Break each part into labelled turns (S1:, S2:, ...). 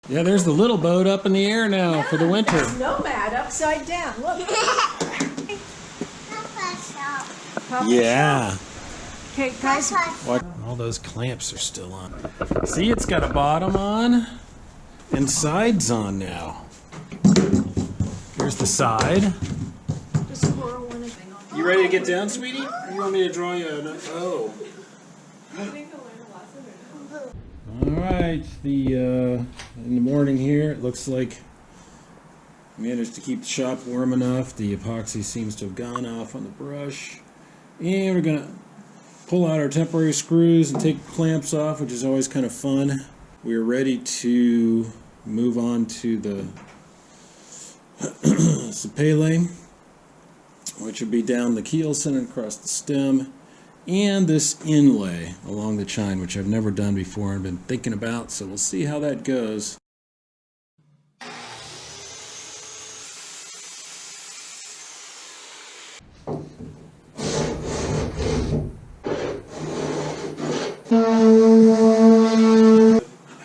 S1: Yeah, there's the little boat up in the air now, yeah, for the winter.
S2: That's Nomad upside down. Look.
S1: Yeah.
S2: Okay, guys.
S1: What? All those clamps are still on. See, it's got a bottom on and sides on now. Here's the side. You ready to get down, sweetie? Or you want me to draw you a... Oh. Alright, in the morning here, it looks like we managed to keep the shop warm enough. The epoxy seems to have gone off on the brush. And we're going to pull out our temporary screws and take the clamps off, which is always kind of fun. We're ready to move on to the Sapele, which would be down the keelson and across the stem, and this inlay along the chine, which I've never done before and been thinking about, so we'll see how that goes.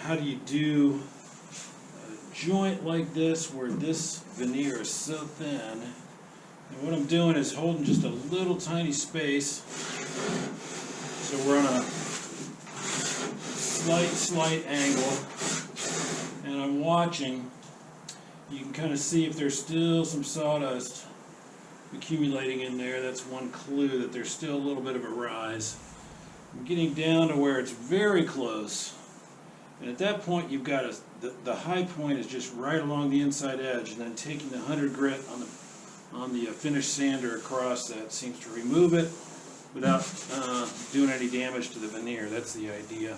S1: How do you do a joint like this where this veneer is so thin? And what I'm doing is holding just a little tiny space, so we're on a slight angle, and I'm watching. You can kind of see if there's still some sawdust accumulating in there. That's one clue that there's still a little bit of a rise. I'm getting down to where it's very close, and at that point you've got the high point is just right along the inside edge, and then taking the 100 grit on the finished sander across that seems to remove it without doing any damage to the veneer. That's the idea.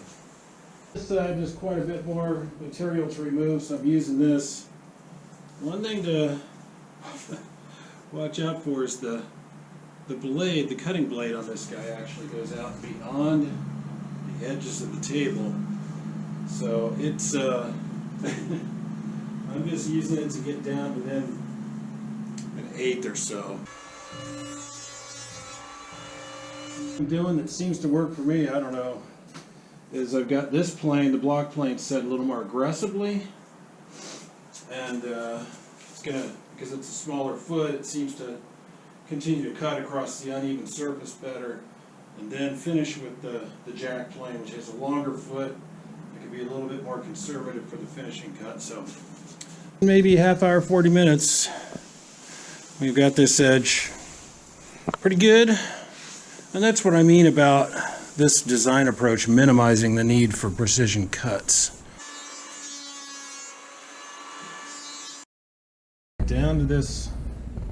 S1: This side there's quite a bit more material to remove, so I'm using this. One thing to watch out for is the blade, the cutting blade on this guy actually goes out beyond the edges of the table. So it's I'm just using it to get down within an eighth or so. What I'm doing that seems to work for me, I don't know, is I've got this plane, the block plane, set a little more aggressively, and it's gonna, because it's a smaller foot, it seems to continue to cut across the uneven surface better, and then finish with the jack plane, which has a longer foot. It can be a little bit more conservative for the finishing cut. So maybe half hour, 40 minutes. We've got this edge pretty good, and that's what I mean about this design approach, minimizing the need for precision cuts. Down to this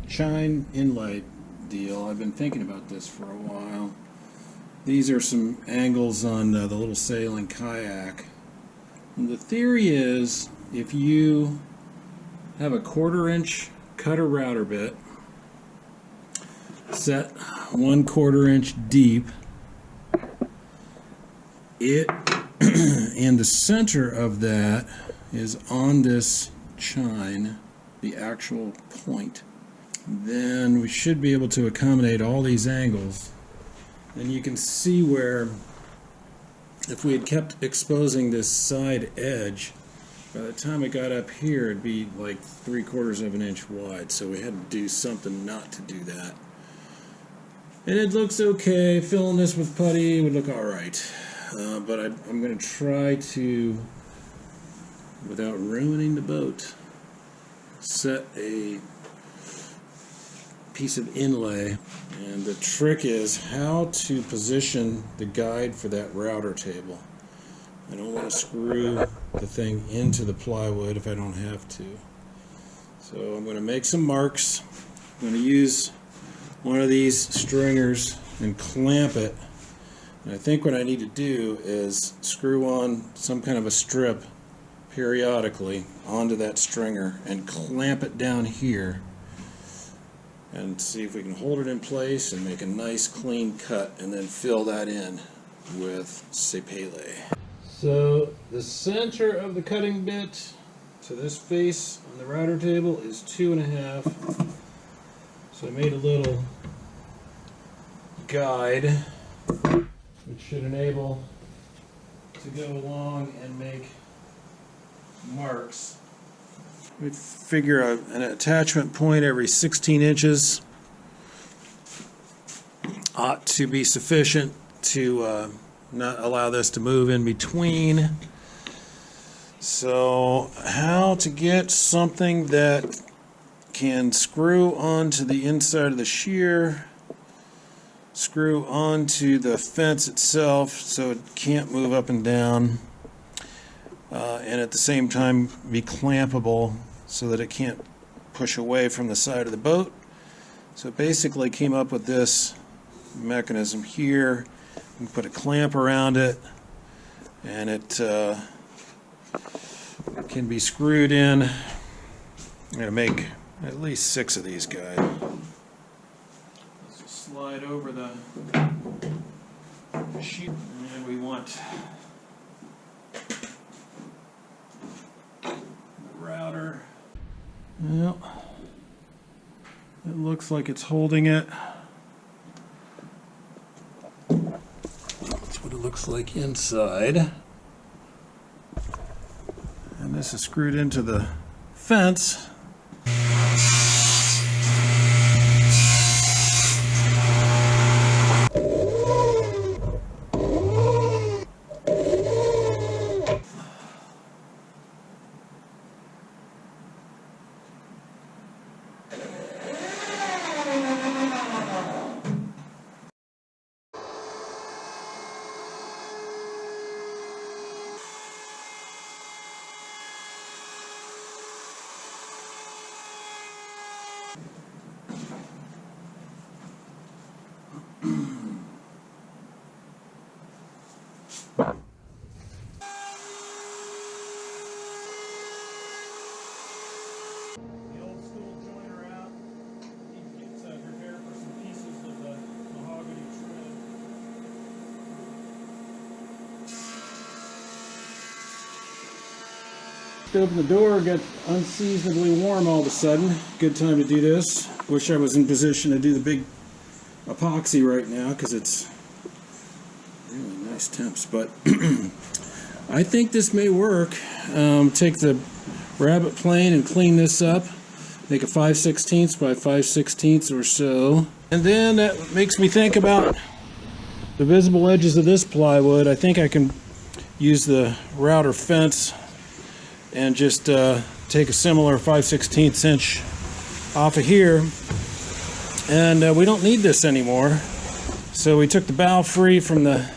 S1: chine inlay deal. I've been thinking about this for a while. These are some angles on the little sailing kayak. And the theory is, if you have a 1/4 inch cutter router bit set 1/4 inch deep, it and the center of that is on this chine, the actual point, then we should be able to accommodate all these angles. And you can see where, if we had kept exposing this side edge, by the time it got up here it'd be like 3/4 of an inch wide, so we had to do something not to do that. And it looks okay. Filling this with putty would look alright, but I'm going to try to, without ruining the boat, set a piece of inlay. And the trick is how to position the guide for that router table. I don't want to screw the thing into the plywood if I don't have to. So I'm going to make some marks. I'm going to use one of these stringers and clamp it. And I think what I need to do is screw on some kind of a strip periodically onto that stringer and clamp it down here, and see if we can hold it in place and make a nice clean cut, and then fill that in with Sapele. So the center of the cutting bit to this face on the router table is 2.5. So I made a little guide which should enable to go along and make marks. We figure an attachment point every 16 inches ought to be sufficient to not allow this to move in between. So how to get something that can screw onto the inside of the shear, screw onto the fence itself so it can't move up and down, and at the same time be clampable so that it can't push away from the side of the boat. So basically came up with this mechanism here. You can put a clamp around it, and it can be screwed in. I'm going to make at least 6 of these guys. Let's just slide over the sheet, and we want the router. Well, it looks like it's holding it. That's what it looks like inside. And this is screwed into the fence. Open the door, got unseasonably warm all of a sudden. Good time to do this. Wish I was in position to do the big epoxy right now because it's really nice temps, but I think this may work. Take the rabbit plane and clean this up. Make a 5/16 by 5/16 or so. And then that makes me think about the visible edges of this plywood. I think I can use the router fence and just take a similar 5/16 inch off of here, and we don't need this anymore. So we took the bow free from the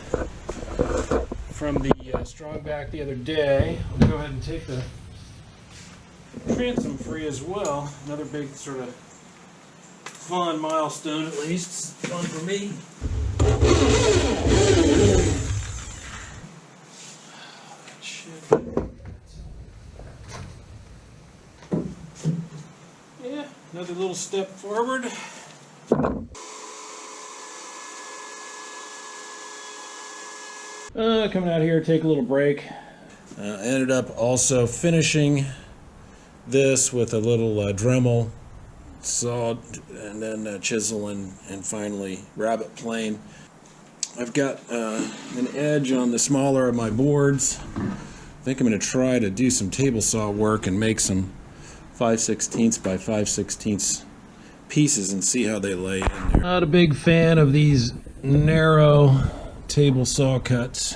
S1: strong back the other day. We'll go ahead and take the transom free as well. Another big sort of fun milestone, at least. It's fun for me. Another little step forward. Coming out here, take a little break. I ended up also finishing this with a little Dremel saw, and then chisel, and finally rabbit plane. I've got an edge on the smaller of my boards. I think I'm going to try to do some table saw work and make some 5/16 by 5/16 pieces and see how they lay in there. Not a big fan of these narrow table saw cuts.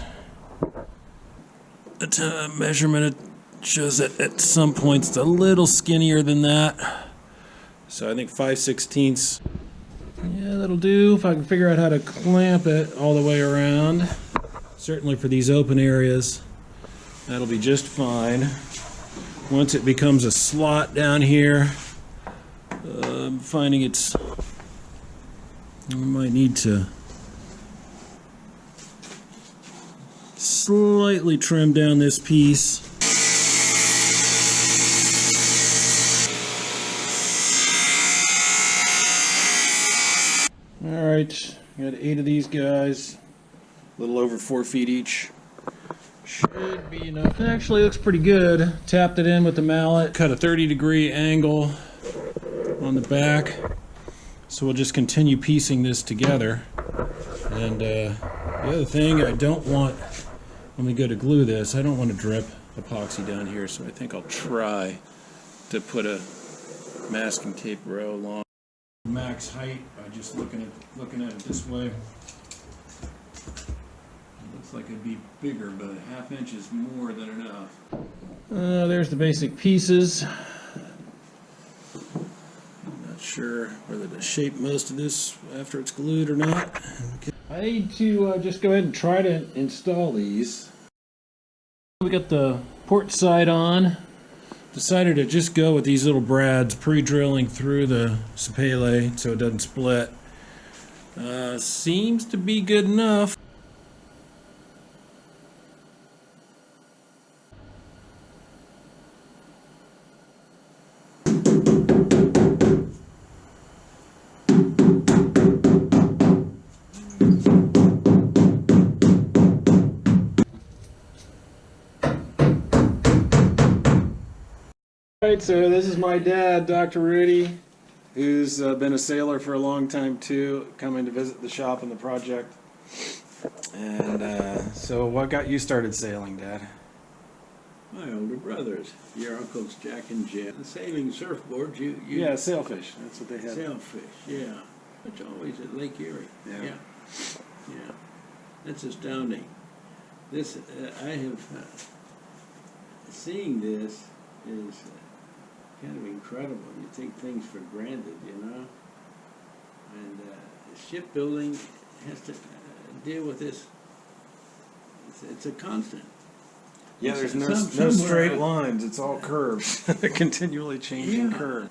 S1: The measurement shows that at some points it's a little skinnier than that. So I think 5/16, yeah, that'll do if I can figure out how to clamp it all the way around. Certainly for these open areas, that'll be just fine. Once it becomes a slot down here, I'm finding I might need to slightly trim down this piece. Alright, got 8 of these guys, a little over 4 feet each. Should be enough. It actually looks pretty good. Tapped it in with the mallet. Cut a 30-degree angle on the back. So we'll just continue piecing this together. And the other thing I don't want, when we go to glue this, I don't want to drip. epoxy down here, so I think I'll try to put a masking tape row along max height by just looking at it this way. It looks like it'd be bigger, but a half inch is more than enough. There's the basic pieces. Not sure whether to shape most of this after it's glued or not. Okay. I need to just go ahead and try to install these. We got the port side on. Decided to just go with these little brads pre-drilling through the Sapele so it doesn't split. Seems to be good enough. Alright, so this is my dad, Dr. Rudy, who's been a sailor for a long time too, coming to visit the shop and the project. And so what got you started sailing, Dad?
S3: My older brothers, your uncles Jack and Jim. The sailing surfboards, you
S1: Yeah, sailfish, that's what they had.
S3: sailfish, yeah. It's always at Lake Erie.
S1: Yeah.
S3: Yeah. That's astounding. This, I have, seeing this is kind of incredible. You take things for granted, you know? And shipbuilding has to deal with this. It's a constant.
S1: Yeah, there's no
S3: Somewhere
S1: straight lines, it's all curves. They're continually changing
S3: Yeah.
S1: curve.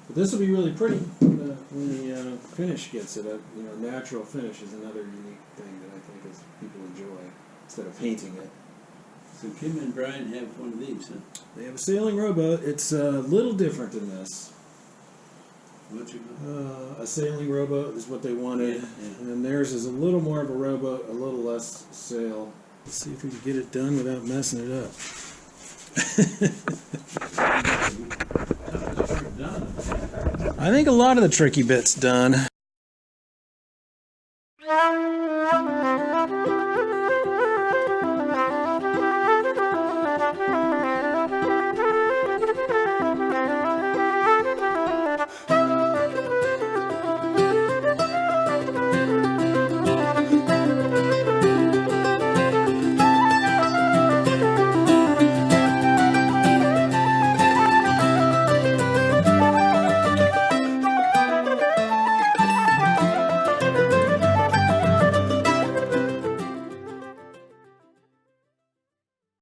S1: But this will be really pretty when the finish gets it. Natural finish is another unique thing that I think is people enjoy instead of painting it.
S3: So Kim and Brian have one of these, huh?
S1: They have a sailing rowboat. It's a little different than this.
S3: What's it called?
S1: A sailing rowboat is what they wanted,
S3: Yeah.
S1: and theirs is a little more of a rowboat, a little less sail. Let's see if we can get it done without messing it up.
S3: Done.
S1: I think a lot of the tricky bit's done.